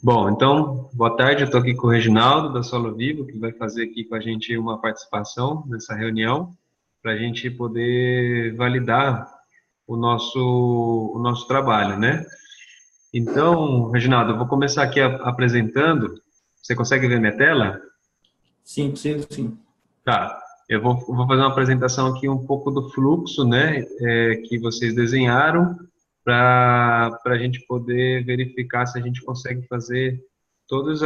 Bom, então, boa tarde, eu estou aqui com o Reginaldo, da Solo Vivo, que vai fazer aqui com a gente uma participação nessa reunião, para a gente poder validar o nosso trabalho, né? Então, Reginaldo, eu vou começar aqui apresentando. Você consegue ver minha tela? Sim, preciso sim. Tá, eu vou fazer uma apresentação aqui um pouco do fluxo, né, que vocês desenharam, para a gente poder verificar se a gente consegue fazer todas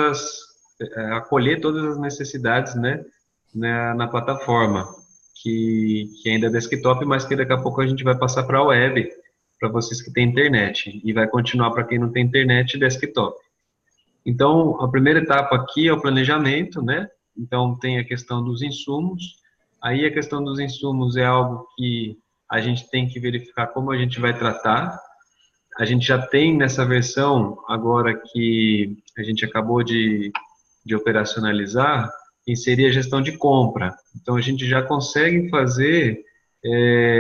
acolher todas as necessidades, né, na plataforma, que ainda é desktop, mas que daqui a pouco a gente vai passar para a web, para vocês que têm internet, e vai continuar para quem não tem internet desktop. Então, a primeira etapa aqui é o planejamento, né? Então, tem a questão dos insumos. Aí, a questão dos insumos é algo que a gente tem que verificar como a gente vai tratar. A gente já tem nessa versão, agora que a gente acabou de operacionalizar, inserir a gestão de compra. Então, a gente já consegue fazer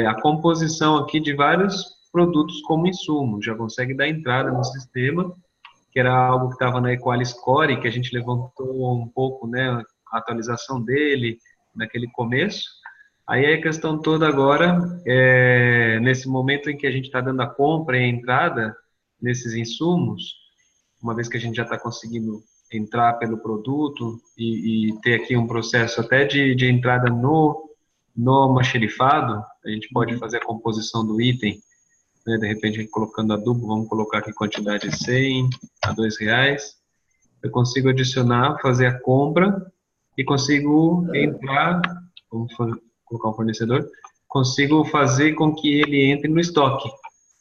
a composição aqui de vários produtos como insumo, já consegue dar entrada no sistema, que era algo que estava na Equaliscore, que a gente levantou um pouco, né, a atualização dele naquele começo. Aí a questão toda agora, nesse momento em que a gente está dando a compra e a entrada nesses insumos, uma vez que a gente já está conseguindo entrar pelo produto e ter aqui um processo até de entrada no almoxarifado, a gente pode fazer a composição do item, né, de repente colocando adubo, vamos colocar aqui quantidade 100 a R$2, eu consigo adicionar, fazer a compra e consigo entrar, vamos colocar um fornecedor, consigo fazer com que ele entre no estoque,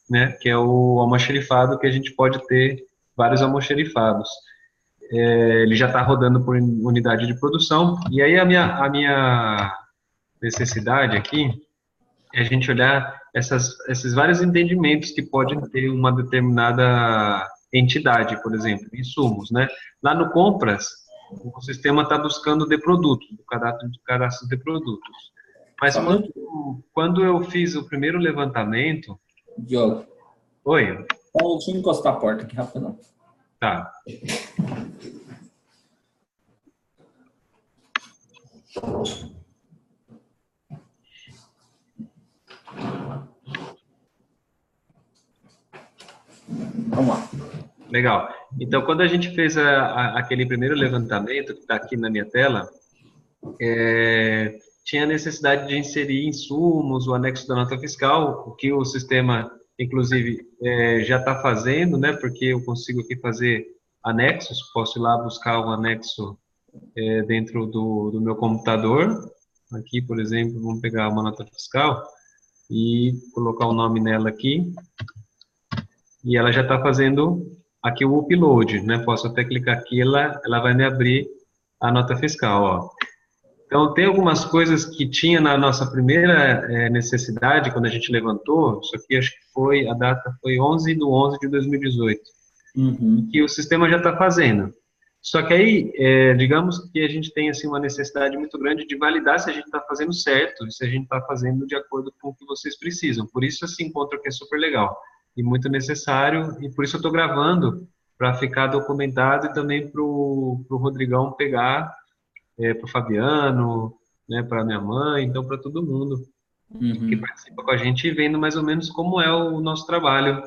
né, que é o almoxarifado, que a gente pode ter vários almoxarifados. Ele já está rodando por unidade de produção, e aí a minha necessidade aqui é a gente olhar esses vários entendimentos que podem ter uma determinada entidade, por exemplo, insumos, né? Lá no compras, o sistema está buscando de produtos, o cadastro de produtos. Mas quando eu fiz o primeiro levantamento... Diogo. Oi. Então, deixa eu encostar a porta aqui rapidão. Tá. Vamos lá. Legal. Então, quando a gente fez aquele primeiro levantamento, que está aqui na minha tela, tinha a necessidade de inserir insumos, o anexo da nota fiscal, o que o sistema, inclusive, já está fazendo, né? Porque eu consigo aqui fazer anexos, posso ir lá buscar um anexo dentro do meu computador. Aqui, por exemplo, vamos pegar uma nota fiscal e colocar o nome nela aqui. E ela já está fazendo aqui o upload, né? Posso até clicar aqui, ela vai me abrir a nota fiscal, ó. Então, tem algumas coisas que tinha na nossa primeira necessidade, quando a gente levantou, isso aqui acho que a data foi 11/11/2018, que o sistema já está fazendo. Só que aí, digamos que a gente tem assim, uma necessidade muito grande de validar se a gente está fazendo certo, se a gente está fazendo de acordo com o que vocês precisam. Por isso, esse encontro aqui é super legal e muito necessário, e por isso eu estou gravando, para ficar documentado e também para o Rodrigão pegar, para o Fabiano, né, para minha mãe, então para todo mundo que participa com a gente, vendo mais ou menos como é o nosso trabalho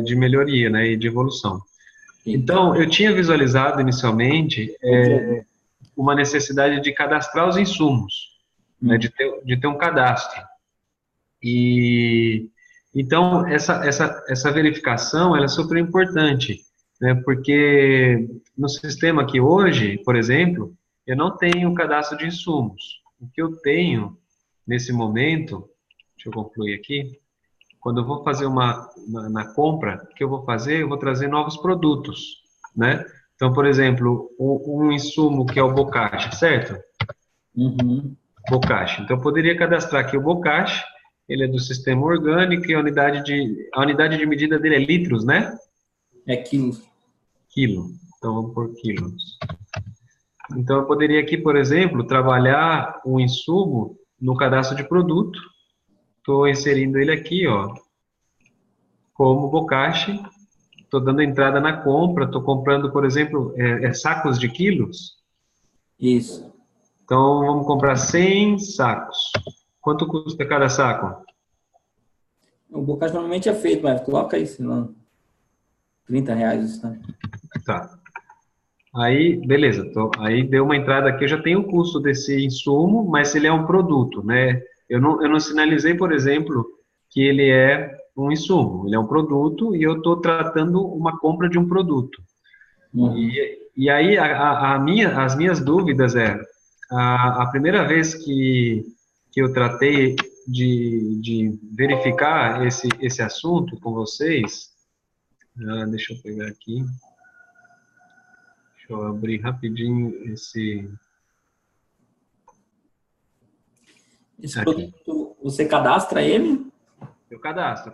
de melhoria, né, e de evolução. Então, eu tinha visualizado inicialmente uma necessidade de cadastrar os insumos, né, de ter um cadastro. E então essa verificação ela é super importante, né, porque no sistema aqui hoje, por exemplo, eu não tenho cadastro de insumos. O que eu tenho nesse momento, deixa eu concluir aqui, quando eu vou fazer na compra, o que eu vou fazer? Eu vou trazer novos produtos, né? Então, por exemplo, um insumo que é o bocashi, certo? Bocashi. Então, eu poderia cadastrar aqui o bocashi, ele é do sistema orgânico e a unidade de medida dele é litros, né? É quilos. Quilo. Então, vamos por quilos. Então, eu poderia aqui, por exemplo, trabalhar o insumo no cadastro de produto. Estou inserindo ele aqui, ó, como bocashi, tô dando entrada na compra, estou comprando, por exemplo, sacos de quilos. Isso. Então, vamos comprar 100 sacos. Quanto custa cada saco? O bocage normalmente é feito, mas coloca aí, senão R$ 30 isso, tá? Tá. Aí, beleza. Aí deu uma entrada aqui, eu já tenho o custo desse insumo, mas ele é um produto, né? Eu não sinalizei, por exemplo, que ele é um insumo. Ele é um produto e eu estou tratando uma compra de um produto. Uhum. E aí, as minhas dúvidas a primeira vez que eu tratei de verificar esse assunto com vocês, deixa eu pegar aqui, deixa eu abrir rapidinho Esse aqui. produto, você cadastra ele? Eu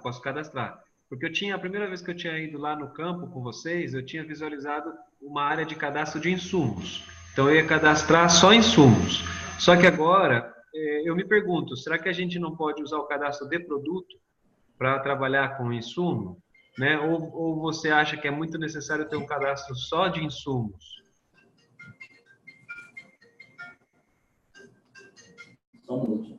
posso cadastrar. Porque a primeira vez que eu tinha ido lá no campo com vocês, eu tinha visualizado uma área de cadastro de insumos. Então eu ia cadastrar só insumos. Só que agora, eu me pergunto, será que a gente não pode usar o cadastro de produto para trabalhar com insumo? Né? Ou você acha que é muito necessário ter um cadastro só de insumos? Só um minuto.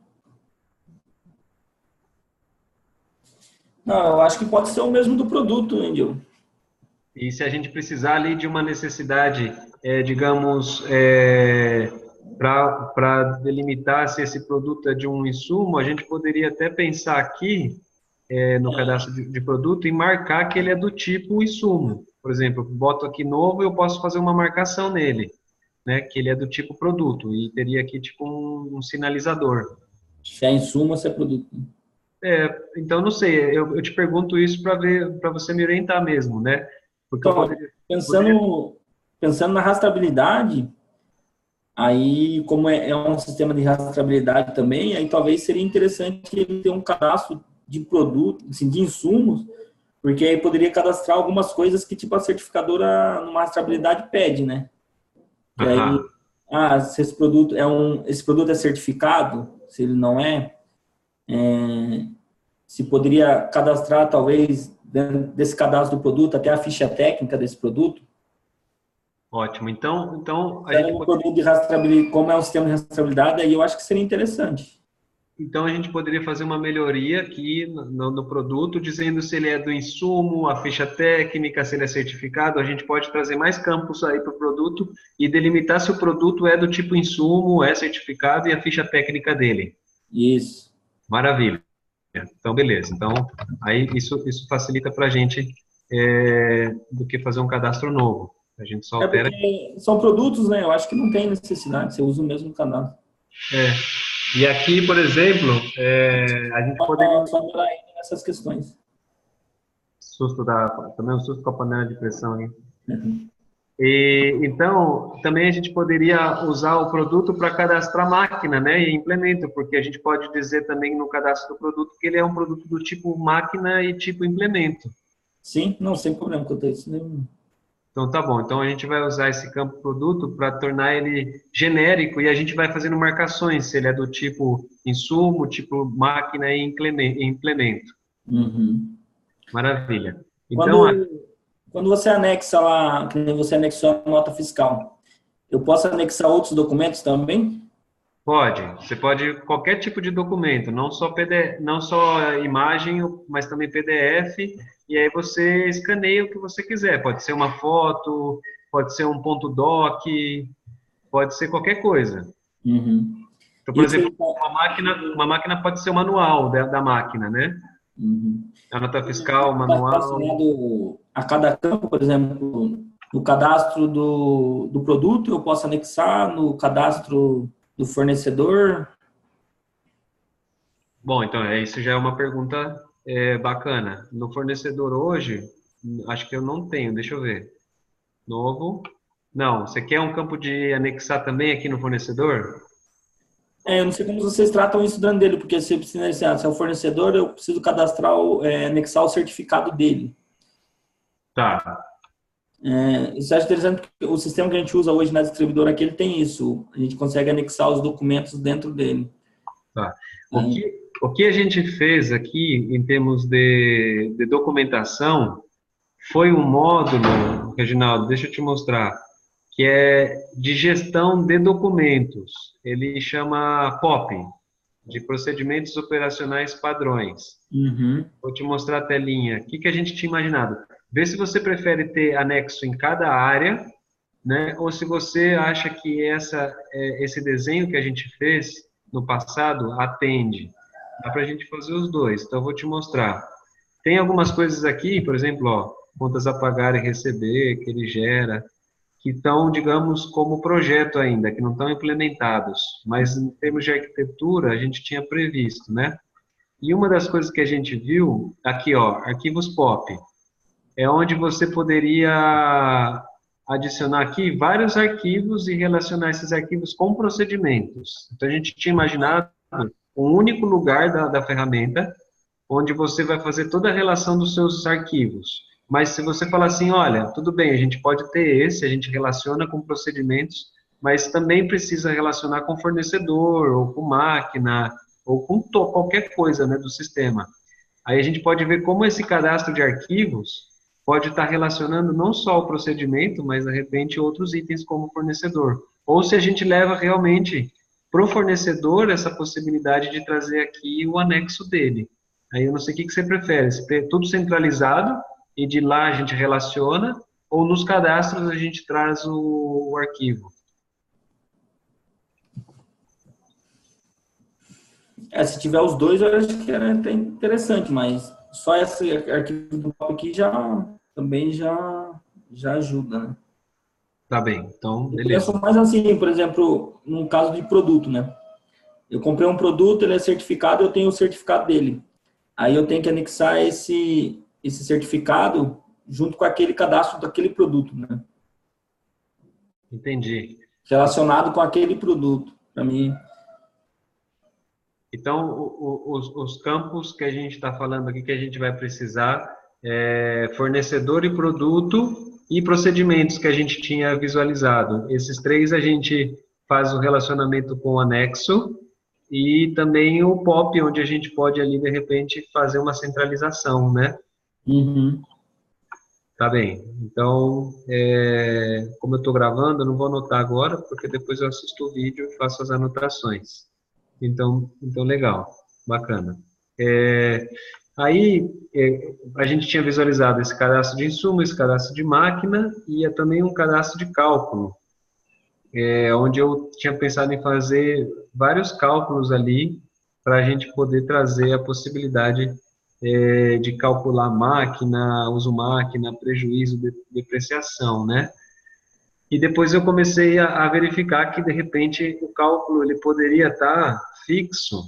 Não, eu acho que pode ser o mesmo do produto, Angel. E se a gente precisar ali de uma necessidade, digamos, para delimitar se esse produto é de um insumo, a gente poderia até pensar aqui, no cadastro de produto, e marcar que ele é do tipo insumo. Por exemplo, eu boto aqui novo, eu posso fazer uma marcação nele, né, que ele é do tipo produto, e teria aqui tipo um sinalizador. Se é insumo, se é produto. Então, não sei, eu te pergunto isso para você me orientar mesmo, né? Porque eu Então, poderia. pensando na rastreabilidade, aí, como é um sistema de rastreabilidade também, aí talvez seria interessante ele ter um cadastro de produto, assim, de insumos, porque aí poderia cadastrar algumas coisas que, tipo, a certificadora numa rastreabilidade pede, né? Que aí, Aham. se esse produto é certificado, se ele não é, se poderia cadastrar, talvez, dentro desse cadastro do produto, até a ficha técnica desse produto. Ótimo. Então a Era gente um poderia, produto de rastreabilidade, como é um sistema de rastreabilidade, aí eu acho que seria interessante. então a gente poderia fazer uma melhoria aqui no produto, dizendo se ele é do insumo, a ficha técnica, se ele é certificado. A gente pode trazer mais campos aí para o produto e delimitar se o produto é do tipo insumo, é certificado e a ficha técnica dele. Isso. Maravilha. Então, beleza. Então, aí isso facilita para a gente do que fazer um cadastro novo. A gente só É altera. porque são produtos, né? Eu acho que não tem necessidade, você usa o mesmo cadastro. E aqui, por exemplo, a gente poderia. Só melhorar ele nessas questões. Também um susto com a panela de pressão ali. Uhum. E, então, também a gente poderia usar o produto para cadastrar máquina, né, e implemento, porque a gente pode dizer também no cadastro do produto que ele é um produto do tipo máquina e tipo implemento. Sim, não, sem problema quanto a isso. Né? Então, tá bom. Então, a gente vai usar esse campo produto para tornar ele genérico e a gente vai fazendo marcações, se ele é do tipo insumo, tipo máquina e implemento. Uhum. Maravilha. Então, Quando você anexa lá, que nem você anexou a nota fiscal, eu posso anexar outros documentos também? você pode qualquer tipo de documento, não só PDF, não só imagem, mas também PDF, e aí você escaneia o que você quiser. Pode ser uma foto, pode ser um ponto doc, pode ser qualquer coisa. Uhum. Então, por Isso exemplo, aí tá. uma máquina pode ser o manual da máquina, né? Uhum. A nota fiscal, o Está manual. relacionado a cada campo, por exemplo, no cadastro do produto, eu posso anexar no cadastro do fornecedor. Bom, então, isso já é uma pergunta bacana. No fornecedor hoje, acho que eu não tenho, deixa eu ver. Novo. Não, você quer um campo de anexar também aqui no fornecedor? Eu não sei como vocês tratam isso dentro dele, porque se precisa, se é o fornecedor, eu preciso cadastrar, anexar o certificado dele. Tá, Isso eu acho interessante porque o sistema que a gente usa hoje na distribuidora aqui, ele tem isso. A gente consegue anexar os documentos dentro dele. tá. Aí, O que a gente fez aqui em termos de documentação foi um módulo, Reginaldo, deixa eu te mostrar, que é de gestão de documentos. Ele chama POP, de Procedimentos Operacionais Padrões. Uhum. Vou te mostrar a telinha. O que que a gente tinha imaginado? Vê se você prefere ter anexo em cada área, né? Ou se você acha que esse desenho que a gente fez no passado atende. Dá para a gente fazer os dois. Então, eu vou te mostrar. Tem algumas coisas aqui, por exemplo, ó, contas a pagar e receber, que ele gera, que estão, digamos, como projeto ainda, que não estão implementados. Mas, em termos de arquitetura, a gente tinha previsto, né? E uma das coisas que a gente viu, aqui, ó, arquivos POP, é onde você poderia adicionar aqui vários arquivos e relacionar esses arquivos com procedimentos. Então, a gente tinha imaginado um único lugar da ferramenta, onde você vai fazer toda a relação dos seus arquivos. Mas se você falar assim, olha, tudo bem, a gente pode ter esse, a gente relaciona com procedimentos, mas também precisa relacionar com fornecedor, ou com máquina, ou com qualquer coisa, né, do sistema. Aí a gente pode ver como esse cadastro de arquivos pode estar relacionando não só o procedimento, mas de repente outros itens como fornecedor. Ou se a gente leva realmente para o fornecedor essa possibilidade de trazer aqui o anexo dele. Aí eu não sei o que você prefere, se ter tudo centralizado e de lá a gente relaciona, ou nos cadastros a gente traz o arquivo. Se tiver os dois, eu acho que era até interessante, mas só esse arquivo do POP aqui também já ajuda, né? Tá bem, então, Eu beleza. penso mais assim, por exemplo, num caso de produto, né? Eu comprei um produto, ele é certificado, eu tenho o certificado dele. Aí eu tenho que anexar esse certificado junto com aquele cadastro daquele produto, né? Entendi. Relacionado com aquele produto. Para mim. Então, os campos que a gente está falando aqui, que a gente vai precisar, é fornecedor e produto e procedimentos que a gente tinha visualizado. Esses três a gente faz o relacionamento com o anexo e também o POP, onde a gente pode ali, de repente, fazer uma centralização, né? Uhum. Tá bem. Então, como eu estou gravando, eu não vou anotar agora, porque depois eu assisto o vídeo e faço as anotações. Então legal, bacana. Aí, a gente tinha visualizado esse cadastro de insumo, esse cadastro de máquina e também um cadastro de cálculo, onde eu tinha pensado em fazer vários cálculos ali para a gente poder trazer a possibilidade de calcular máquina, uso máquina, prejuízo, depreciação, né? E depois eu comecei a verificar que, de repente, o cálculo ele poderia estar fixo,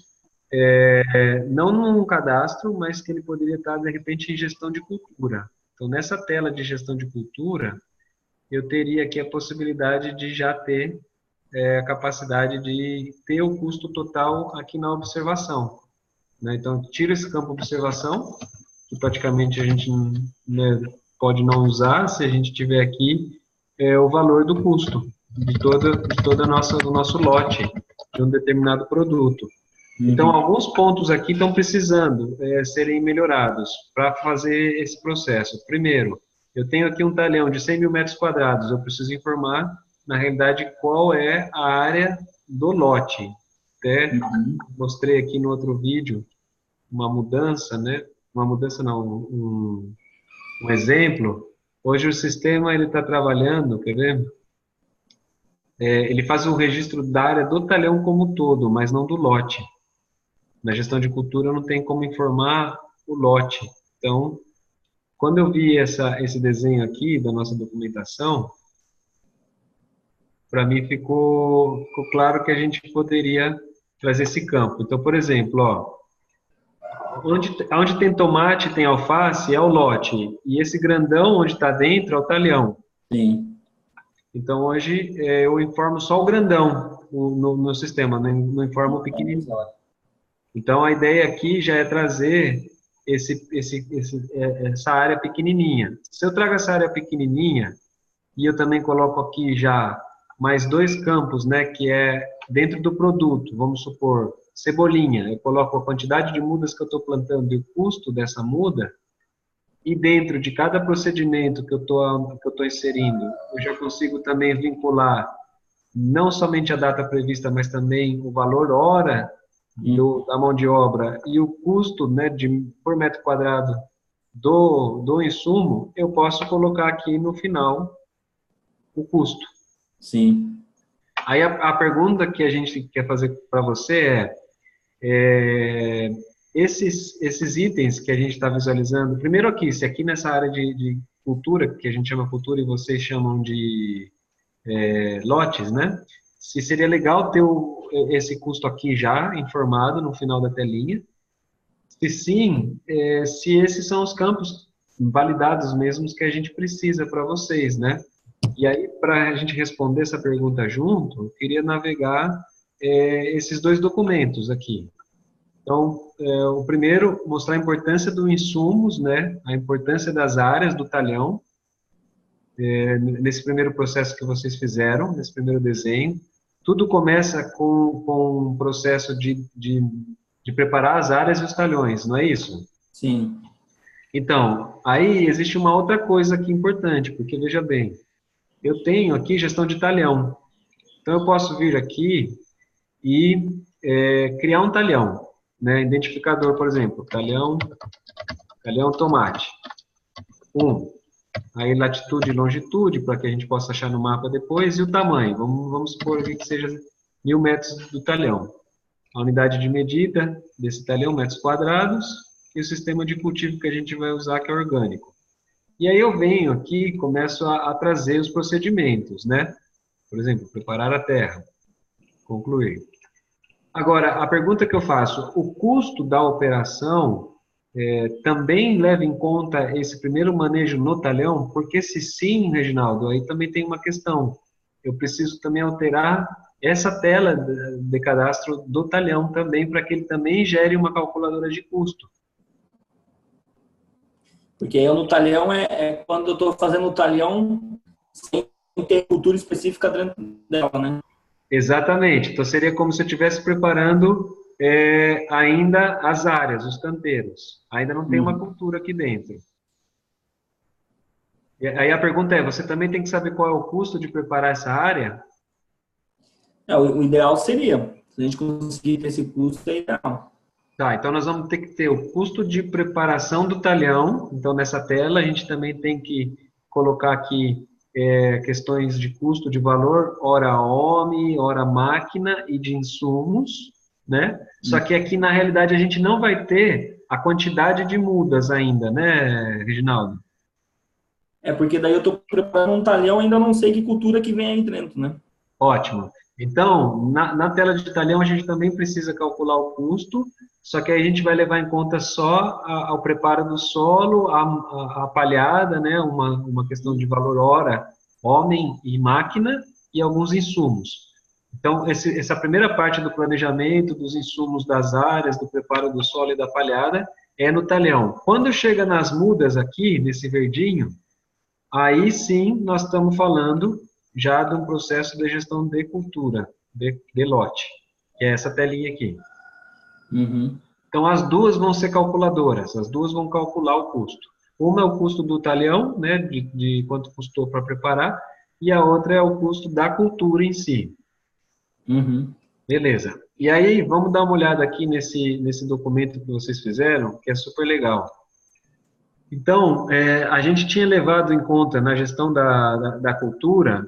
não num cadastro, mas que ele poderia estar, de repente, em gestão de cultura. Então, nessa tela de gestão de cultura, eu teria aqui a possibilidade de já ter a capacidade de ter o custo total aqui na observação, né? Então, tira esse campo observação, que praticamente a gente, né, pode não usar se a gente tiver aqui o valor do custo de toda do nosso lote de um determinado produto. Então, alguns pontos aqui estão precisando serem melhorados para fazer esse processo. Primeiro, eu tenho aqui um talhão de 100 mil metros quadrados, eu preciso informar, na realidade, qual é a área do lote. Até mostrei aqui no outro vídeo uma mudança, né? Uma mudança não, um exemplo. Hoje o sistema ele está trabalhando, quer ver? Ele faz o registro da área do talhão como um todo, mas não do lote. Na gestão de cultura não tem como informar o lote. Então, quando eu vi esse desenho aqui da nossa documentação, para mim ficou claro que a gente poderia trazer esse campo. Então, por exemplo, ó, onde tem tomate, tem alface, é o lote. E esse grandão, onde está dentro, é o talhão. Sim. Então, hoje, eu informo só o grandão no sistema, não informo o pequenininho. Então, a ideia aqui já é trazer essa área pequenininha. Se eu trago essa área pequenininha, e eu também coloco aqui já mais dois campos, né, que é dentro do produto, vamos supor, cebolinha, eu coloco a quantidade de mudas que eu estou plantando e o custo dessa muda, e dentro de cada procedimento que eu tô inserindo, eu já consigo também vincular não somente a data prevista, mas também o valor hora da mão de obra e o custo, né, por metro quadrado do insumo, eu posso colocar aqui no final o custo. Sim. Aí a pergunta que a gente quer fazer para você esses itens que a gente está visualizando, primeiro aqui, se aqui nessa área de cultura, que a gente chama cultura e vocês chamam de lotes, né? Se seria legal ter esse custo aqui já informado no final da telinha. Se sim, se esses são os campos validados mesmos que a gente precisa para vocês, né? E aí, para a gente responder essa pergunta junto, eu queria navegar esses dois documentos aqui. Então, o primeiro, mostrar a importância dos insumos, né? A importância das áreas do talhão, nesse primeiro processo que vocês fizeram, nesse primeiro desenho. Tudo começa com um processo de preparar as áreas e os talhões, não é isso? Sim. Então, aí existe uma outra coisa aqui importante, porque veja bem, eu tenho aqui gestão de talhão. Então, eu posso vir aqui e criar um talhão, né? Identificador, por exemplo, talhão tomate. Aí latitude e longitude, para que a gente possa achar no mapa depois, e o tamanho. Vamos supor aqui que seja 1.000 metros do talhão. A unidade de medida desse talhão, metros quadrados, e o sistema de cultivo que a gente vai usar, que é orgânico. E aí eu venho aqui e começo a trazer os procedimentos, né? Por exemplo, preparar a terra, concluir. Agora, a pergunta que eu faço, o custo da operação também leva em conta esse primeiro manejo no talhão? Porque se sim, Reginaldo, aí também tem uma questão. Eu preciso também alterar essa tela de cadastro do talhão também, para que ele também gere uma calculadora de custo. Porque eu no talhão quando eu estou fazendo o talhão sem ter cultura específica dentro dela, né? Exatamente. Então, seria como se eu estivesse preparando ainda as áreas, os canteiros. Ainda não tem uma cultura aqui dentro. E aí a pergunta é, você também tem que saber qual é o custo de preparar essa área? O ideal seria, se a gente conseguir ter esse custo, é ideal. Tá, então nós vamos ter que ter o custo de preparação do talhão. Então, nessa tela, a gente também tem que colocar aqui questões de custo, de valor, hora homem, hora máquina e de insumos, né? Só que aqui, na realidade, a gente não vai ter a quantidade de mudas ainda, né, Reginaldo? Porque daí eu estou preparando um talhão e ainda não sei que cultura que vem aí dentro, né? Ótimo. Então, na tela de talhão, a gente também precisa calcular o custo, só que aí a gente vai levar em conta só ao preparo do solo, a palhada, né, uma questão de valor hora, homem e máquina, e alguns insumos. Então, essa primeira parte do planejamento, dos insumos das áreas, do preparo do solo e da palhada, é no talhão. Quando chega nas mudas aqui, nesse verdinho, aí sim nós estamos falando já de um processo de gestão de cultura, de lote, que é essa telinha aqui. Uhum. Então, as duas vão ser calculadoras, as duas vão calcular o custo. Uma é o custo do talhão, né, de quanto custou para preparar, e a outra é o custo da cultura em si. Uhum. Beleza. E aí, vamos dar uma olhada aqui nesse documento que vocês fizeram, que é super legal. Então, a gente tinha levado em conta na gestão da cultura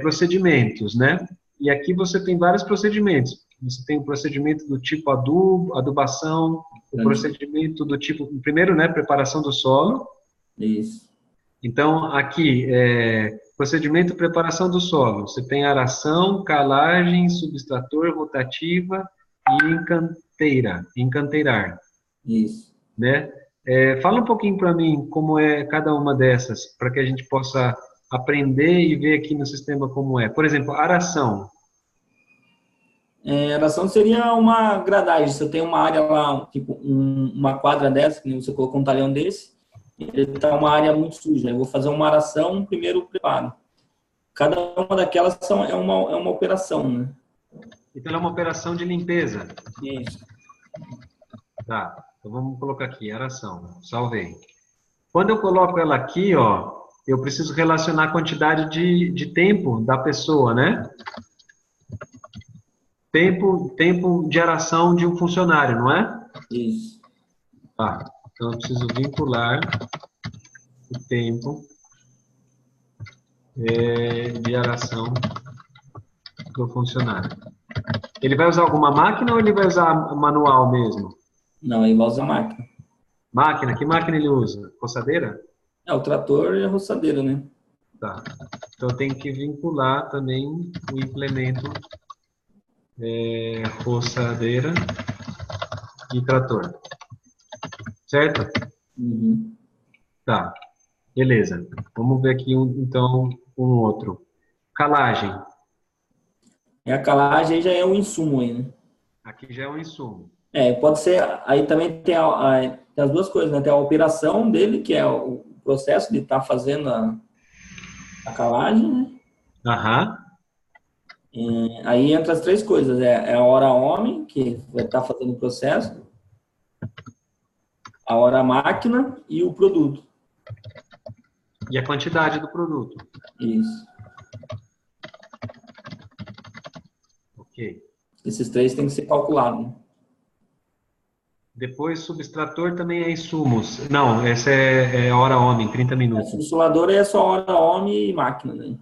procedimentos, né? E aqui você tem vários procedimentos. Você tem o procedimento do tipo adubo, adubação, o procedimento do tipo, primeiro, né, preparação do solo. Isso. Então, aqui, procedimento preparação do solo. Você tem aração, calagem, substrator, rotativa e encanteirar. Isso. Né? Fala um pouquinho para mim como é cada uma dessas, para que a gente possa aprender e ver aqui no sistema como é. Por exemplo, aração. Aração seria uma gradagem. Se eu tenho uma área lá, tipo uma quadra dessa, que você colocou um talhão desse, ele está uma área muito suja. Eu vou fazer uma aração, primeiro preparo. Cada uma daquelas é uma operação, né? Então, é uma operação de limpeza. Isso. Tá, então vamos colocar aqui, aração. Salvei. Quando eu coloco ela aqui, ó, eu preciso relacionar a quantidade de tempo da pessoa, né? Tempo de aração de um funcionário, não é? Isso. Tá. Então eu preciso vincular o tempo de aração do funcionário. Ele vai usar alguma máquina ou ele vai usar manual mesmo? Não, aí vai usar máquina. Máquina? Que máquina ele usa? Roçadeira? O trator e a roçadeira, né? Tá. Então eu tenho que vincular também o implemento roçadeira e trator. Certo? Uhum. Tá. Beleza. Vamos ver aqui então um outro. Calagem. E a calagem aí já é um insumo aí, né? Aqui já é um insumo. Pode ser, aí também tem, tem as duas coisas, né? Tem a operação dele, que é o processo de estar fazendo a calagem, né? Aham. Aí entra as três coisas, é a hora homem, que vai estar fazendo o processo, a hora máquina e o produto. E a quantidade do produto. Isso. Ok. Esses três têm que ser calculados, né? Depois, subtrator também é insumos. Não, essa é hora homem, 30 A minutos. subsoladora é só hora homem e máquina, né?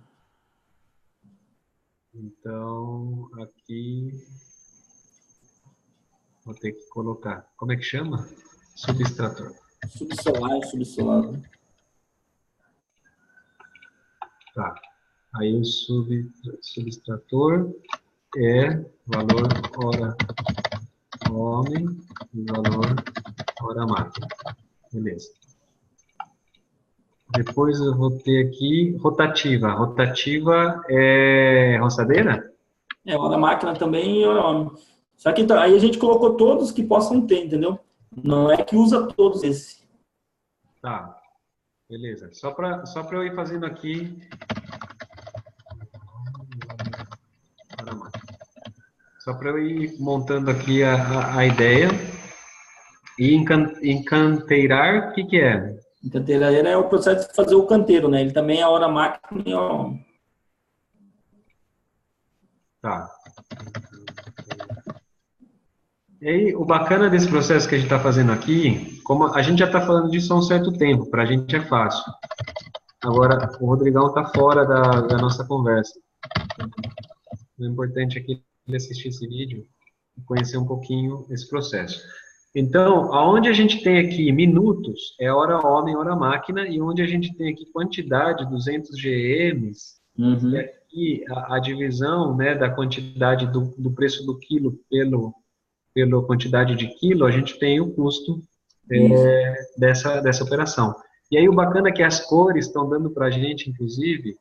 Então, aqui vou ter que colocar. Como é que chama? Subtrator. Subsolar e subsolador. Tá. Aí o subtrator é valor hora homem e valor hora máquina. Beleza. Depois eu vou ter aqui rotativa. Rotativa é roçadeira? Hora máquina também e hora homem. Só que então, aí a gente colocou todos que possam ter, entendeu? Não é que usa todos esses. Tá. Beleza. Só para eu ir fazendo aqui. Só para eu ir montando aqui a ideia. E encanteirar, o que que é? Canteiradeira é o processo de fazer o canteiro, né? Ele também é hora máquina e hora homem. Tá. E aí, o bacana desse processo que a gente está fazendo aqui, como a gente já está falando disso há um certo tempo, para a gente é fácil. Agora, o Rodrigão está fora da nossa conversa. O importante é que ele assistir esse vídeo e conhecer um pouquinho esse processo. Então, aonde a gente tem aqui minutos, é hora homem, hora máquina, e onde a gente tem aqui quantidade, 200 GMs, e Uhum. aqui a divisão, né, da quantidade do preço do quilo pela quantidade de quilo, a gente tem o custo Isso. dessa operação. E aí o bacana é que as cores estão dando para a gente, inclusive,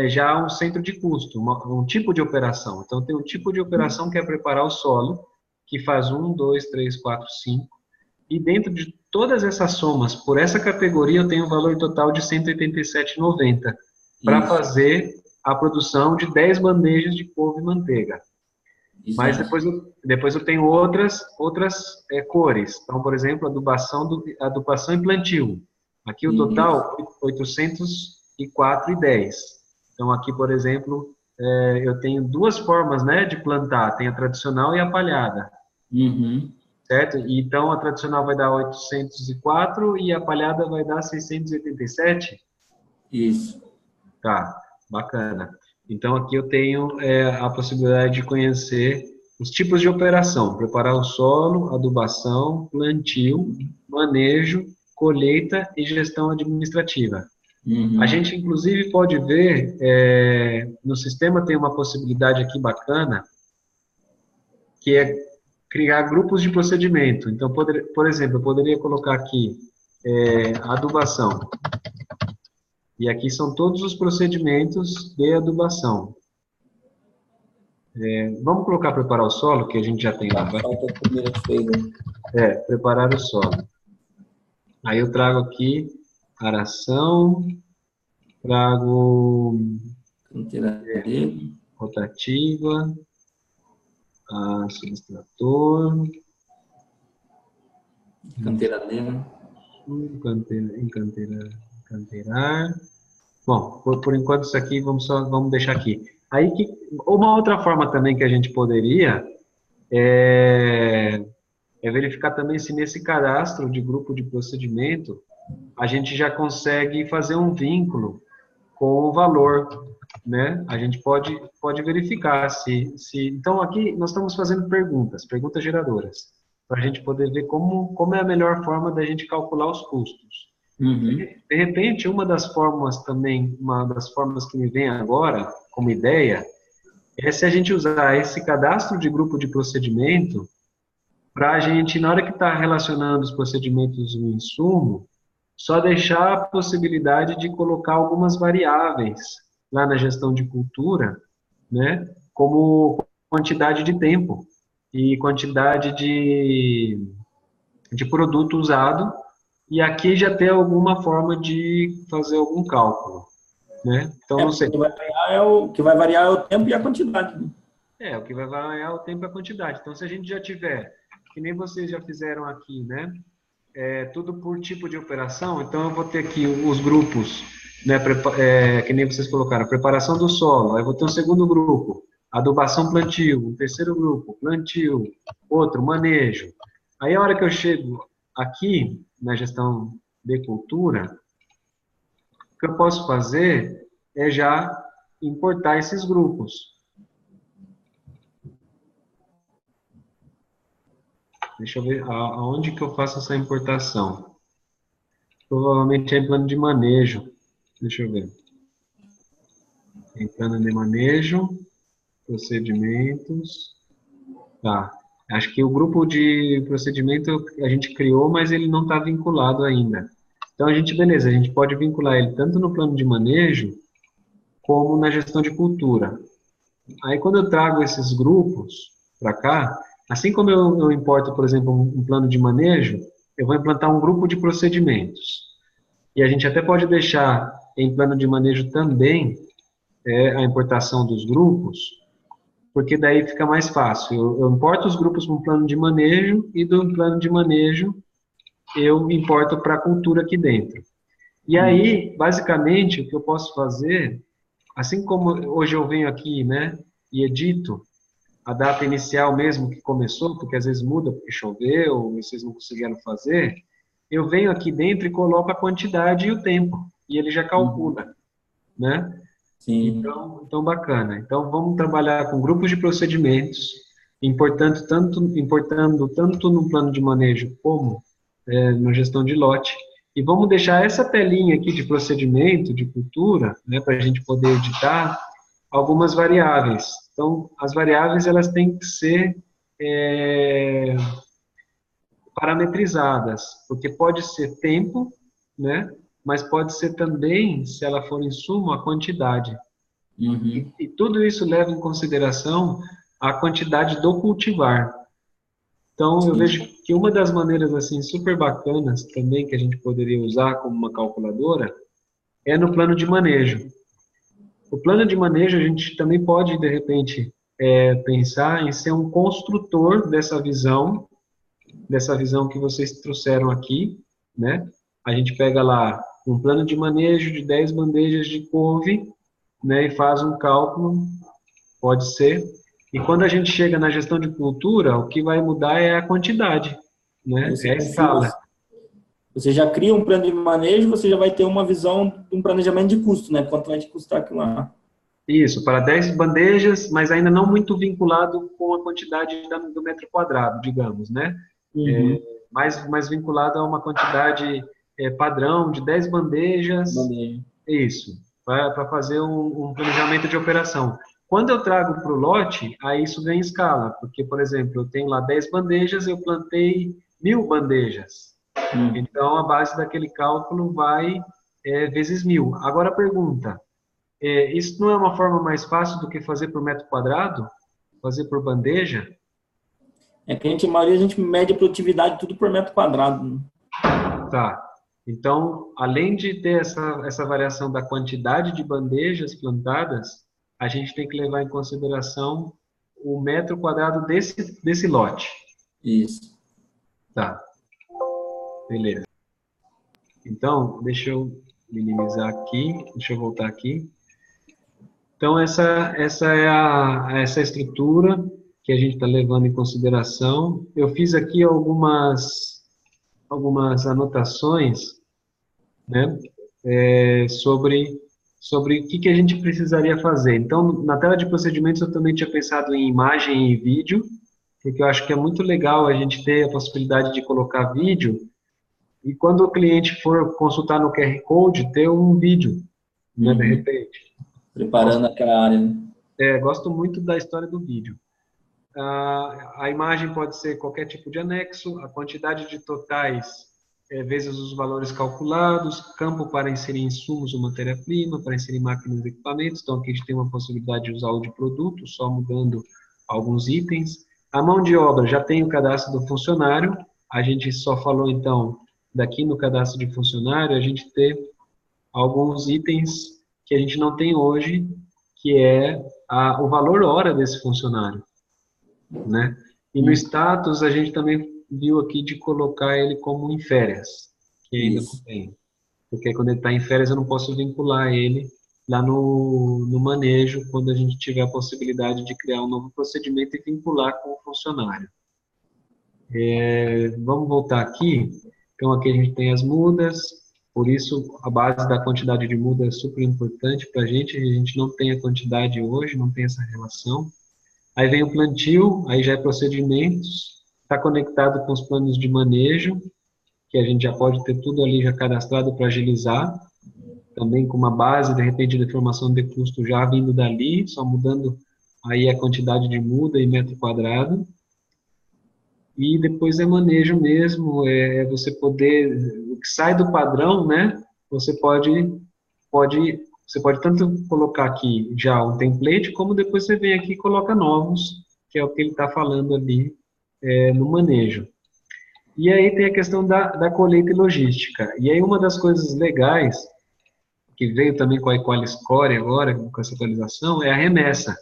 já um centro de custo, um tipo de operação. Então, tem um tipo de operação que é preparar o solo, que faz 1, 2, 3, 4, 5. E dentro de todas essas somas, por essa categoria, eu tenho um valor total de R$ 187,90 para Isso. fazer a produção de 10 bandejas de couve e manteiga. Mas Exato. depois eu tenho outras cores. Então, por exemplo, adubação e plantio. Aqui o Isso. total, 804,10. Então, aqui, por exemplo, eu tenho duas formas, né, de plantar. Tem a tradicional e a palhada, Uhum. certo? E, então, a tradicional vai dar 804 e a palhada vai dar 687. Isso. Tá, bacana. Então, aqui eu tenho a possibilidade de conhecer os tipos de operação: preparar o solo, adubação, plantio, manejo, colheita e gestão administrativa. A Uhum. gente, inclusive, pode ver, no sistema tem uma possibilidade aqui bacana, que é criar grupos de procedimento. Então, por exemplo, eu poderia colocar aqui adubação. E aqui são todos os procedimentos de adubação. Vamos colocar preparar o solo, que a gente já tem lá. Tá, falta a primeira que fez, né? Preparar o solo. Aí eu trago aqui aração, trago Canteiradeira, rotativa, subtrator, canteiradeira. Canteirar. Bom, por enquanto isso aqui, vamos deixar aqui. Aí, uma outra forma também que a gente poderia é, é verificar também se nesse cadastro de grupo de procedimento a gente já consegue fazer um vínculo com o valor, né? A gente pode verificar se... Então, aqui nós estamos fazendo perguntas geradoras, para a gente poder ver como é a melhor forma da gente calcular os custos. Uhum. De repente, uma das formas que me vem agora, como ideia, é se a gente usar esse cadastro de grupo de procedimento para a gente, na hora que está relacionando os procedimentos no insumo, só deixar a possibilidade de colocar algumas variáveis lá na gestão de cultura, né, como quantidade de tempo e quantidade de produto usado, e aqui já ter alguma forma de fazer algum cálculo, né? Então, não sei. O que vai variar é o tempo e a quantidade, né? O que vai variar é o tempo e a quantidade. Então, se a gente já tiver, que nem vocês já fizeram aqui, né? Tudo por tipo de operação, então eu vou ter aqui os grupos, né, que nem vocês colocaram, preparação do solo, aí vou ter um segundo grupo, adubação plantio, um terceiro grupo, plantio, outro, manejo. Aí a hora que eu chego aqui, na gestão de cultura, o que eu posso fazer é já importar esses grupos. Deixa eu ver aonde que eu faço essa importação. Provavelmente é em plano de manejo. Deixa eu ver. Em plano de manejo, procedimentos. Tá. Acho que o grupo de procedimento a gente criou, mas ele não está vinculado ainda. Então, beleza, a gente pode vincular ele tanto no plano de manejo, como na gestão de cultura. Aí, quando eu trago esses grupos para cá, assim como eu importo, por exemplo, um plano de manejo, eu vou implantar um grupo de procedimentos. E a gente até pode deixar em plano de manejo também a importação dos grupos, porque daí fica mais fácil. Eu importo os grupos para um plano de manejo e do plano de manejo eu importo para a cultura aqui dentro. E aí, basicamente, o que eu posso fazer, assim como hoje eu venho aqui, né, e edito a data inicial mesmo que começou, porque às vezes muda porque choveu, ou vocês não conseguiram fazer, eu venho aqui dentro e coloco a quantidade e o tempo, e ele já calcula, né? Sim. Então bacana. Então vamos trabalhar com grupos de procedimentos, importando tanto no plano de manejo como na gestão de lote, e vamos deixar essa telinha aqui de procedimento, de cultura, né, para a gente poder editar algumas variáveis. Então, as variáveis elas têm que ser parametrizadas, porque pode ser tempo, né, mas pode ser também, se ela for insumo, a quantidade. Uhum. E tudo isso leva em consideração a quantidade do cultivar. Então, eu vejo que uma das maneiras assim super bacanas também que a gente poderia usar como uma calculadora é no plano de manejo. O plano de manejo a gente também pode, de repente, pensar em ser um construtor dessa visão que vocês trouxeram aqui, né? A gente pega lá um plano de manejo de 10 bandejas de couve, né, e faz um cálculo, pode ser. E quando a gente chega na gestão de cultura, o que vai mudar é a quantidade, né? É a escala. Você já cria um plano de manejo, você já vai ter uma visão de um planejamento de custo, né? Quanto vai te custar aquilo lá. Isso, para 10 bandejas, mas ainda não muito vinculado com a quantidade do metro quadrado, digamos, né? Uhum. Mais vinculado a uma quantidade padrão de 10 bandejas, Manejo. isso, para fazer um planejamento de operação. Quando eu trago para o lote, aí isso ganha escala, porque, por exemplo, eu tenho lá 10 bandejas, eu plantei 1.000 bandejas. Então, a base daquele cálculo vai vezes 1.000. Agora a pergunta, isso não é uma forma mais fácil do que fazer por metro quadrado? Fazer por bandeja? É que a maioria a gente mede a produtividade tudo por metro quadrado, né? Tá. Então, além de ter essa variação da quantidade de bandejas plantadas, a gente tem que levar em consideração o metro quadrado desse lote. Isso. Tá. Beleza. Então, deixa eu minimizar aqui, deixa eu voltar aqui. Então, essa é essa estrutura que a gente está levando em consideração. Eu fiz aqui algumas anotações, né, sobre o que a gente precisaria fazer. Então, na tela de procedimentos, eu também tinha pensado em imagem e vídeo, porque eu acho que é muito legal a gente ter a possibilidade de colocar vídeo, e quando o cliente for consultar no QR Code, ter um vídeo, né, de Uhum. repente. Preparando aquela área, né? Gosto muito da história do vídeo. A imagem pode ser qualquer tipo de anexo, a quantidade de totais vezes os valores calculados, campo para inserir insumos ou matéria-prima, para inserir máquinas e equipamentos. Então, aqui a gente tem uma possibilidade de usar o de produto, só mudando alguns itens. A mão de obra, já tem o cadastro do funcionário, a gente só falou, então, daqui no cadastro de funcionário, a gente ter alguns itens que a gente não tem hoje, que é o valor hora desse funcionário, né? E no Uhum. status, a gente também viu aqui de colocar ele como em férias, que ainda não Isso. tem. Porque quando ele está em férias, eu não posso vincular ele lá no manejo, quando a gente tiver a possibilidade de criar um novo procedimento e vincular com o funcionário. Vamos voltar aqui. Então, aqui a gente tem as mudas, por isso a base da quantidade de muda é super importante para a gente não tem a quantidade hoje, não tem essa relação. Aí vem o plantio, aí já é procedimentos, está conectado com os planos de manejo, que a gente já pode ter tudo ali já cadastrado para agilizar, também com uma base, de repente, de informação de custo já vindo dali, só mudando aí a quantidade de muda e metro quadrado. E depois é manejo mesmo, você poder, o que sai do padrão, né, você você pode tanto colocar aqui já um template, como depois você vem aqui e coloca novos, que é o que ele está falando ali no manejo. E aí tem a questão da colheita e logística. E aí uma das coisas legais, que veio também com a Equaliscore agora, com essa atualização, é a remessa.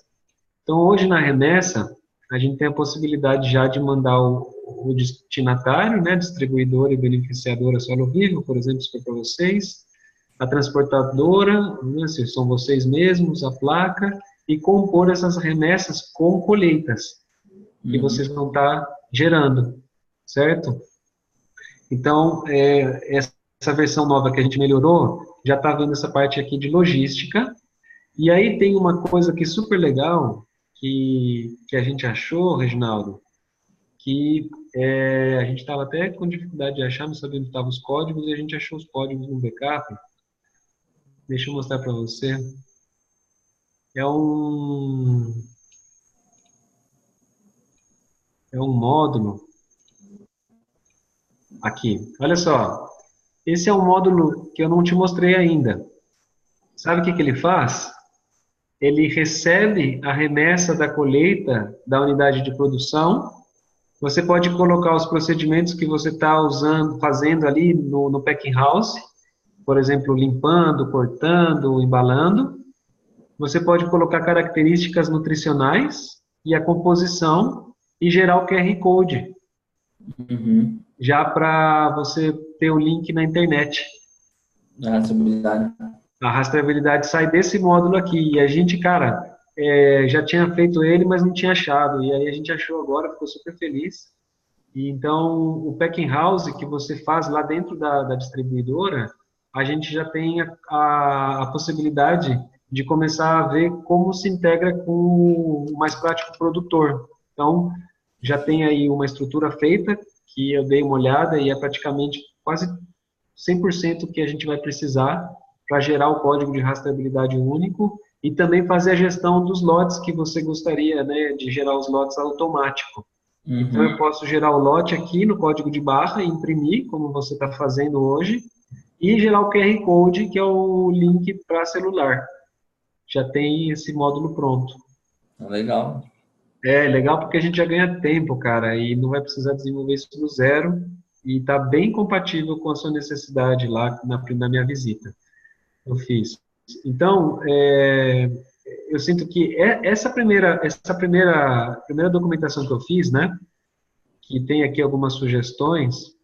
Então, hoje na remessa, a gente tem a possibilidade já de mandar o destinatário, né, distribuidor e beneficiadora solo vivo, por exemplo, se for para vocês, a transportadora, né, se são vocês mesmos, a placa, e compor essas remessas com colheitas, que Uhum. vocês vão estar gerando, certo? Então, essa versão nova que a gente melhorou, já está vendo essa parte aqui de logística, e aí tem uma coisa que é super legal, que a gente achou, Reginaldo, que a gente estava até com dificuldade de achar, não sabia onde estavam os códigos, e a gente achou os códigos no backup. Deixa eu mostrar para você. É um, é um módulo aqui. Olha só, esse é um módulo que eu não te mostrei ainda. Sabe o que ele faz? Ele recebe a remessa da colheita da unidade de produção. Você pode colocar os procedimentos que você está usando, fazendo ali no packing house, por exemplo, limpando, cortando, embalando. Você pode colocar características nutricionais e a composição e gerar o QR Code, Uhum. já para você ter o link na internet. A rastreabilidade. A rastreabilidade sai desse módulo aqui. E a gente, cara, já tinha feito ele, mas não tinha achado. E aí a gente achou agora, ficou super feliz. E então, o packing house que você faz lá dentro da distribuidora, a gente já tem a possibilidade de começar a ver como se integra com o mais prático produtor. Então, já tem aí uma estrutura feita, que eu dei uma olhada e é praticamente quase 100% que a gente vai precisar para gerar o código de rastreabilidade único e também fazer a gestão dos lotes que você gostaria, né, de gerar os lotes automático. Então, eu Uhum. posso gerar o lote aqui no código de barra e imprimir, como você está fazendo hoje, e gerar o QR Code, que é o link para celular. Já tem esse módulo pronto. Tá legal. É legal porque a gente já ganha tempo, cara, e não vai precisar desenvolver isso do zero, e está bem compatível com a sua necessidade lá na minha visita. Eu fiz. Então, eu sinto que essa primeira documentação que eu fiz, né, que tem aqui algumas sugestões,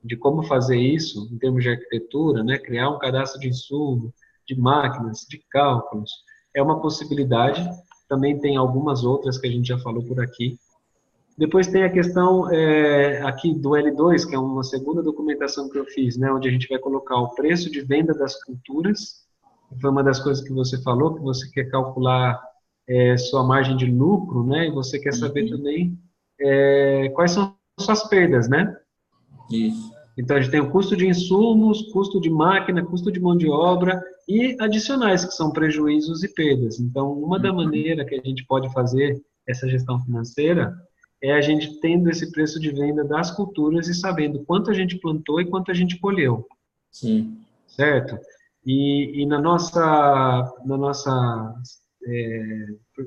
de como fazer isso, em termos de arquitetura, né, criar um cadastro de insumo, de máquinas, de cálculos, é uma possibilidade. Também tem algumas outras que a gente já falou por aqui. Depois tem a questão aqui do L2, que é uma segunda documentação que eu fiz, né, onde a gente vai colocar o preço de venda das culturas. Foi uma das coisas que você falou, que você quer calcular sua margem de lucro, né, e você quer saber também quais são suas perdas, né? Isso. Então, a gente tem o custo de insumos, custo de máquina, custo de mão de obra e adicionais, que são prejuízos e perdas. Então, uma da maneira que a gente pode fazer essa gestão financeira é a gente tendo esse preço de venda das culturas e sabendo quanto a gente plantou e quanto a gente colheu. Sim. Certo? E na nossa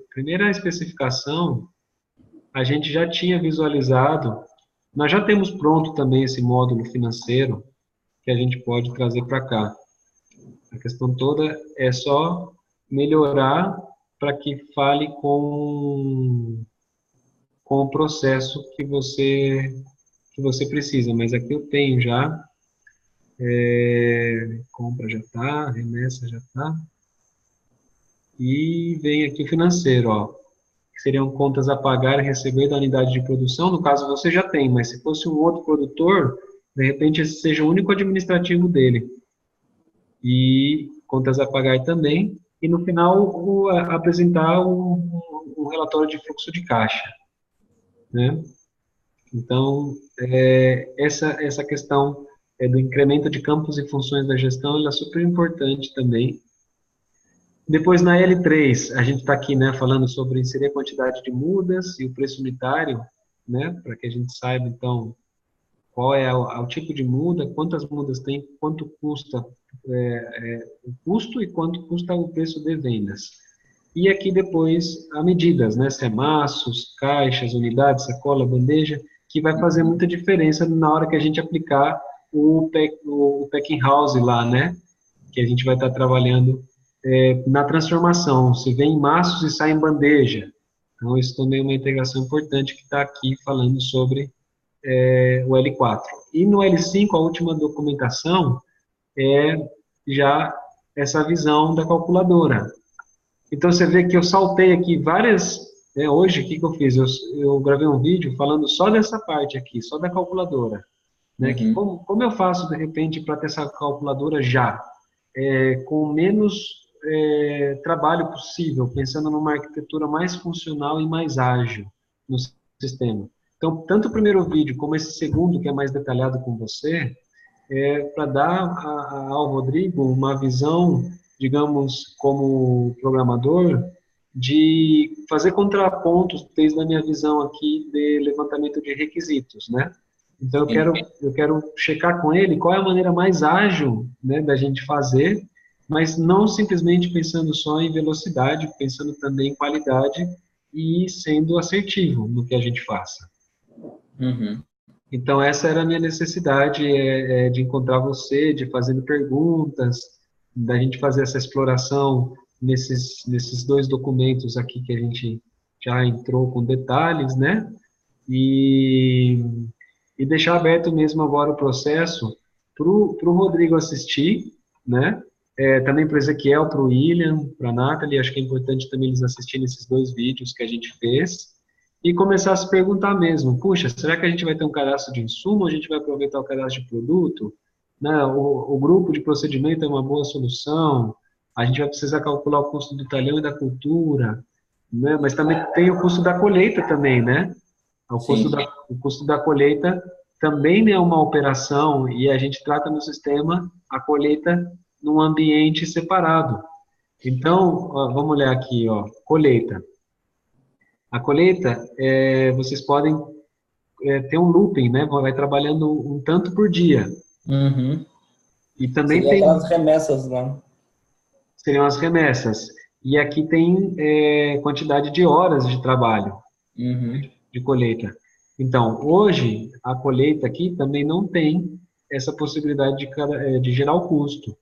primeira especificação, a gente já tinha visualizado, nós já temos pronto também esse módulo financeiro que a gente pode trazer para cá. A questão toda é só melhorar para que fale com o processo que você precisa. Mas aqui eu tenho já, compra já está, remessa já está, e vem aqui o financeiro, ó, que seriam contas a pagar e receber da unidade de produção. No caso, você já tem, mas se fosse um outro produtor, de repente esse seja o único administrativo dele. E contas a pagar também, e no final apresentar um relatório de fluxo de caixa, né? Então, essa questão do incremento de campos e funções da gestão, ela é super importante também. Depois, na L3, a gente está aqui, né, falando sobre inserir a quantidade de mudas e o preço unitário, né, para que a gente saiba, então, qual é o tipo de muda, quantas mudas tem, quanto custa o custo e quanto custa o preço de vendas. E aqui depois, as medidas, né, se é maços, caixas, unidades, sacola, bandeja, que vai fazer muita diferença na hora que a gente aplicar o packing house lá, né, que a gente vai estar trabalhando na transformação, se vem em maços e sai em bandeja. Então, isso também é uma integração importante que está aqui falando sobre o L4. E no L5, a última documentação é já essa visão da calculadora. Então, você vê que eu saltei aqui várias... hoje, o que eu fiz? Eu gravei um vídeo falando só dessa parte aqui, só da calculadora. Né? Que como eu faço, de repente, para ter essa calculadora já? Com menos trabalho possível, pensando numa arquitetura mais funcional e mais ágil no sistema. Então, tanto o primeiro vídeo como esse segundo, que é mais detalhado com você, para dar ao Rodrigo uma visão, digamos, como programador, de fazer contrapontos desde a minha visão aqui de levantamento de requisitos, né? Então, eu quero checar com ele qual é a maneira mais ágil, né, da gente fazer, mas não simplesmente pensando só em velocidade, pensando também em qualidade e sendo assertivo no que a gente faça. Então, essa era a minha necessidade, de encontrar você, de fazer perguntas, da gente fazer essa exploração nesses dois documentos aqui que a gente já entrou com detalhes, né? E deixar aberto mesmo agora o processo para o Rodrigo assistir, né? Também para o Ezequiel, para o William, para a Nathalie, acho que é importante também eles assistirem esses dois vídeos que a gente fez e começar a se perguntar mesmo, puxa, será que a gente vai ter um cadastro de insumo ou a gente vai aproveitar o cadastro de produto? Né? O grupo de procedimento é uma boa solução, a gente vai precisar calcular o custo do talhão e da cultura, né? Mas também tem o custo da colheita também, né? O custo da colheita também é uma operação e a gente trata no sistema a colheita num ambiente separado. Então, vamos olhar aqui, ó, colheita. A colheita, vocês podem ter um looping, né? Vai trabalhando um tanto por dia. E também seria aquelas remessas lá. Seriam as remessas. E aqui tem quantidade de horas de trabalho de colheita. Então, hoje, a colheita aqui também não tem essa possibilidade de gerar o custo.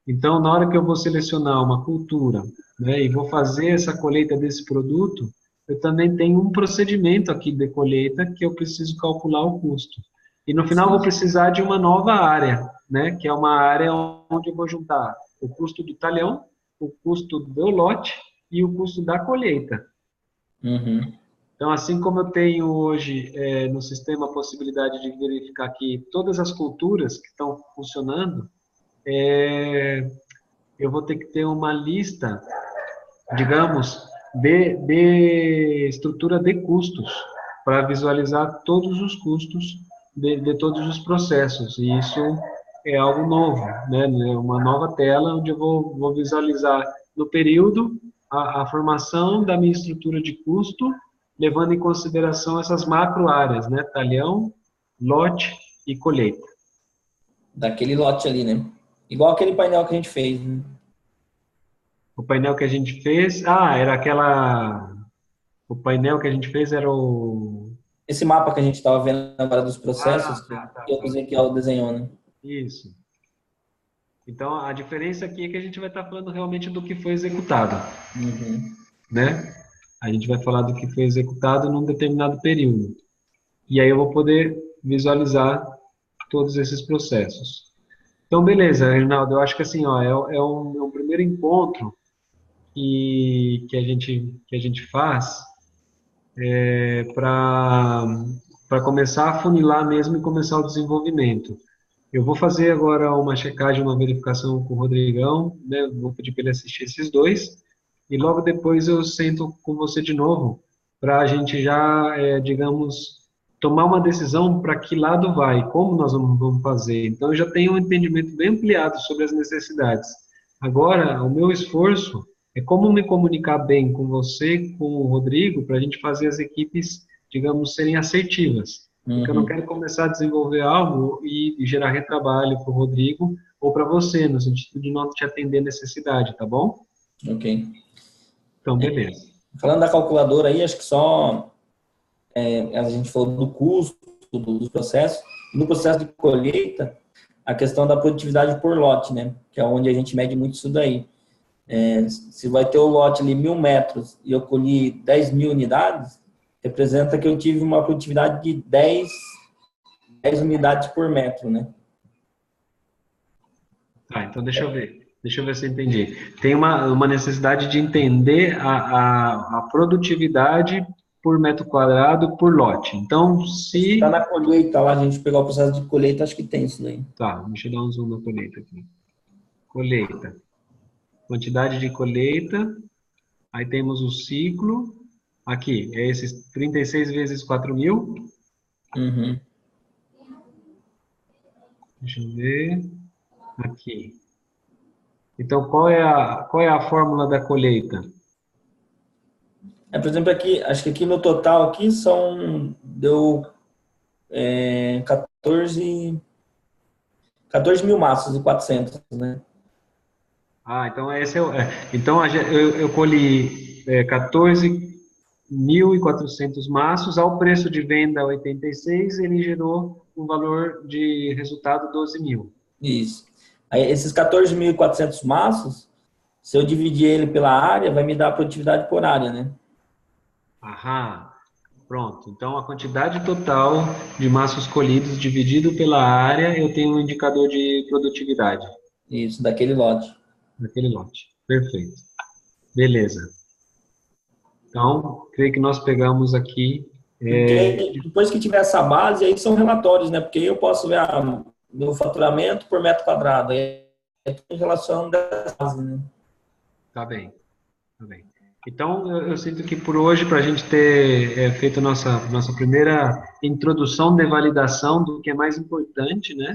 Então, na hora que eu vou selecionar uma cultura, né, e vou fazer essa colheita desse produto, eu também tenho um procedimento aqui de colheita que eu preciso calcular o custo. E no final eu vou precisar de uma nova área, né? Que é uma área onde eu vou juntar o custo do talhão, o custo do lote e o custo da colheita. Uhum. Então, assim como eu tenho hoje no sistema a possibilidade de verificar aqui todas as culturas que estão funcionando, eu vou ter que ter uma lista, digamos, de estrutura de custos, para visualizar todos os custos de todos os processos. E isso é algo novo, né? Uma nova tela onde eu vou visualizar no período a formação da minha estrutura de custo, levando em consideração essas macro áreas, né? Talhão, lote e colheita. Daquele lote ali, né? Igual aquele painel que a gente fez, né? O painel que a gente fez, o painel que a gente fez era o... Esse mapa que a gente estava vendo agora dos processos, que Tá. o Ezequiel desenhou, né? Isso. Então, a diferença aqui é que a gente vai estar falando realmente do que foi executado, Uhum. né? A gente vai falar do que foi executado num determinado período. E aí eu vou poder visualizar todos esses processos. Então, beleza, Reinaldo, eu acho que assim, ó, é um primeiro encontro que a gente faz para começar a funilar mesmo e começar o desenvolvimento. Eu vou fazer agora uma checagem, uma verificação com o Rodrigão, né? Vou pedir para ele assistir esses dois, e logo depois eu sento com você de novo, para a gente já, digamos, tomar uma decisão para que lado vai, como nós vamos fazer. Então, eu já tenho um entendimento bem ampliado sobre as necessidades. Agora, o meu esforço é como me comunicar bem com você, com o Rodrigo, para a gente fazer as equipes, digamos, serem assertivas. Porque eu não Uhum. quero começar a desenvolver algo e gerar retrabalho para o Rodrigo ou para você, no sentido de não te atender necessidade, tá bom? Ok. Então, beleza. Falando da calculadora aí, acho que só a gente falou do custo dos processos. No processo de colheita, a questão da produtividade por lote, né? Que é onde a gente mede muito isso daí. Se vai ter o lote ali 1.000 metros e eu colhi 10.000 unidades, representa que eu tive uma produtividade de 10 unidades por metro, né? Tá, então deixa eu ver. Deixa eu ver se eu entendi. Tem uma necessidade de entender a produtividade por metro quadrado por lote. Então, Acho que tá se... na colheita lá, a gente pegar o processo de colheita, acho que tem isso daí. Tá, deixa eu dar um zoom na colheita aqui. Colheita. Quantidade de colheita. Aí temos o ciclo. Aqui, é esses 36 vezes 4.000. Uhum. Deixa eu ver. Aqui. Então, qual é a fórmula da colheita? Por exemplo, aqui, acho que aqui no total aqui deu 14 mil massas e 400, né? Então esse então eu colhi 14.400 maços ao preço de venda 86, ele gerou um valor de resultado 12.000. Isso. Aí, esses 14.400 maços, se eu dividir ele pela área, vai me dar a produtividade por área, né? Aham, pronto. Então a quantidade total de maços colhidos dividido pela área, eu tenho um indicador de produtividade Isso, daquele lote. daquele lote. Perfeito. Beleza. Então, creio que nós pegamos aqui. Porque aí, depois que tiver essa base, aí são relatórios, né? Porque aí eu posso ver meu faturamento por metro quadrado. Aí é tudo em relação dessa base, né? Tá bem, tá bem. Então, eu sinto que por hoje, para a gente ter feito nossa primeira introdução de validação do que é mais importante, né?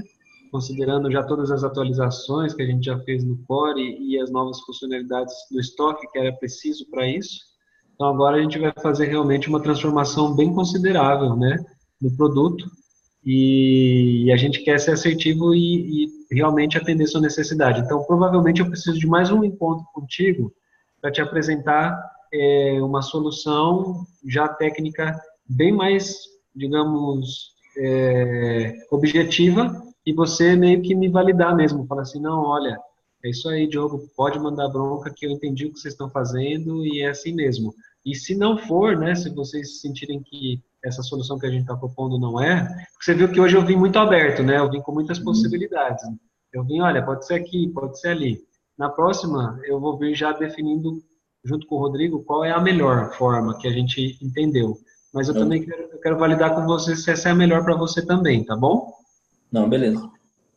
Considerando já todas as atualizações que a gente já fez no Core e as novas funcionalidades do estoque que era preciso para isso. Então, agora a gente vai fazer realmente uma transformação bem considerável, né? No produto. E a gente quer ser assertivo e realmente atender sua necessidade. Então, provavelmente eu preciso de mais um encontro contigo para te apresentar uma solução já técnica bem mais, digamos, objetiva e você meio que me validar mesmo, falar assim, não, olha, é isso aí, Diogo, pode mandar bronca que eu entendi o que vocês estão fazendo e é assim mesmo. E se não for, né, se vocês sentirem que essa solução que a gente está propondo não é, você viu que hoje eu vim muito aberto, né? Eu vim com muitas possibilidades. Eu vim, olha, pode ser aqui, pode ser ali. Na próxima, eu vou vir já definindo, junto com o Rodrigo, qual é a melhor forma que a gente entendeu. Mas eu também quero validar com você se essa é a melhor para você também, tá bom? Não, beleza.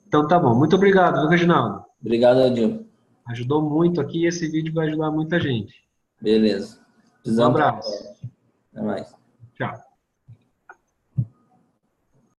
Então tá bom. Muito obrigado, viu, Reginaldo? Obrigado, Adil. Ajudou muito aqui e esse vídeo vai ajudar muita gente. Beleza. Um Precisamos. abraço. Até mais. Tchau.